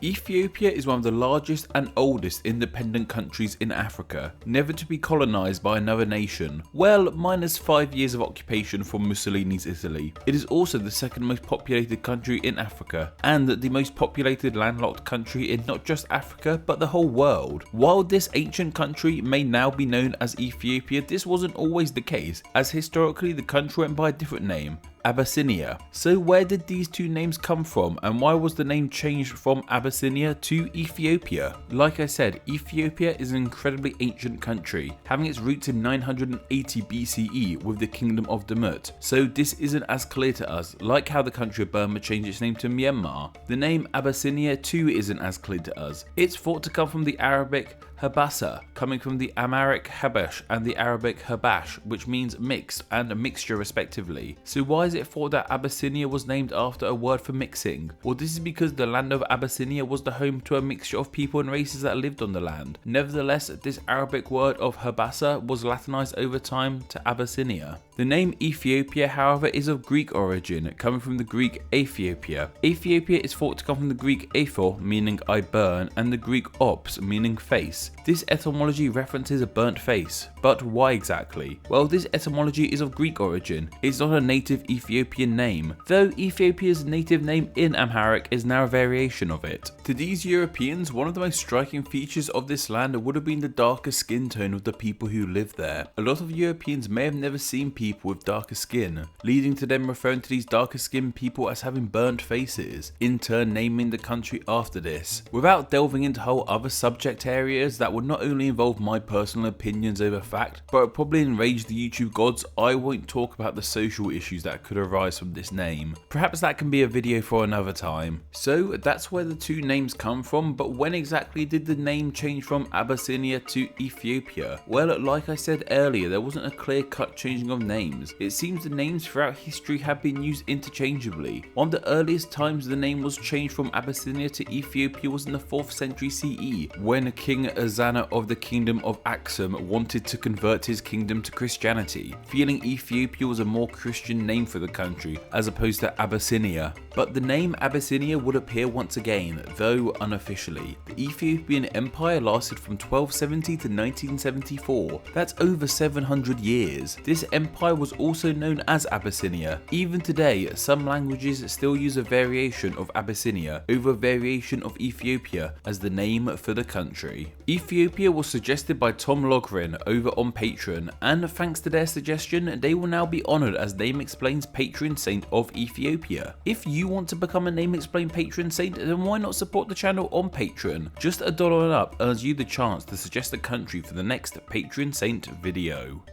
Ethiopia is one of the largest and oldest independent countries in Africa, never to be colonised by another nation, well, minus 5 years of occupation from Mussolini's Italy. It is also the second most populated country in Africa, and the most populated landlocked country in not just Africa, but the whole world. While this ancient country may now be known as Ethiopia, this wasn't always the case, as historically the country went by a different name, Abyssinia. So where did these two names come from, and why was the name changed from Abyssinia to Ethiopia? Like I said, Ethiopia is an incredibly ancient country, having its roots in 980 BCE with the Kingdom of Demut, so this isn't as clear to us, like how the country of Burma changed its name to Myanmar. The name Abyssinia too isn't as clear to us. It's thought to come from the Arabic Habasa, coming from the Amharic Habash and the Arabic Habash, which means mixed and a mixture respectively. So why is it thought that Abyssinia was named after a word for mixing? Well, this is because the land of Abyssinia was the home to a mixture of people and races that lived on the land. Nevertheless, this Arabic word of Habasa was Latinized over time to Abyssinia. The name Ethiopia, however, is of Greek origin, coming from the Greek Ethiopia. Ethiopia is thought to come from the Greek ethor, meaning I burn, and the Greek ops, meaning face. This etymology references a burnt face, but why exactly? Well, this etymology is of Greek origin. It's not a native Ethiopian name, though Ethiopia's native name in Amharic is now a variation of it. To these Europeans, one of the most striking features of this land would have been the darker skin tone of the people who live there. A lot of Europeans may have never seen people with darker skin, leading to them referring to these darker skinned people as having burnt faces, in turn naming the country after this. Without delving into whole other subject areas that would not only involve my personal opinions over fact, but would probably enrage the YouTube gods, I won't talk about the social issues that could arise from this name. Perhaps that can be a video for another time. So that's where the two names come from, but when exactly did the name change from Abyssinia to Ethiopia? Well, like I said earlier, there wasn't a clear-cut changing of names. It seems the names throughout history have been used interchangeably. One of the earliest times the name was changed from Abyssinia to Ethiopia was in the 4th century CE, when King EZANA of the Kingdom of AKSUM wanted to convert his kingdom to Christianity, feeling Ethiopia was a more Christian name for the country as opposed to Abyssinia. But the name Abyssinia would appear once again, though unofficially. The Ethiopian Empire lasted from 1270 to 1974. That's over 700 years. This empire was also known as Abyssinia. Even today, some languages still use a variation of Abyssinia over a variation of Ethiopia as the name for the country. Ethiopia was suggested by Tom Logren over on Patreon, and thanks to their suggestion, they will now be honoured as Name Explain's patron saint of Ethiopia. If you want to become a Name Explain patron saint, then why not support the channel on Patreon? Just $1 and up earns you the chance to suggest a country for the next patron saint video.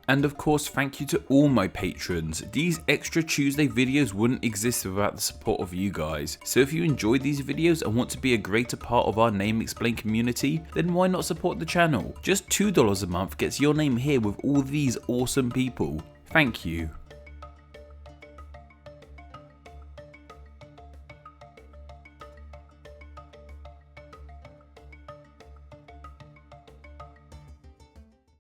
And of course, thank you to all my patrons. These extra Tuesday videos wouldn't exist without the support of you guys. So if you enjoy these videos and want to be a greater part of our Name Explain community, then why not support the channel? Just $2 a month gets your name here with all these awesome people. Thank you.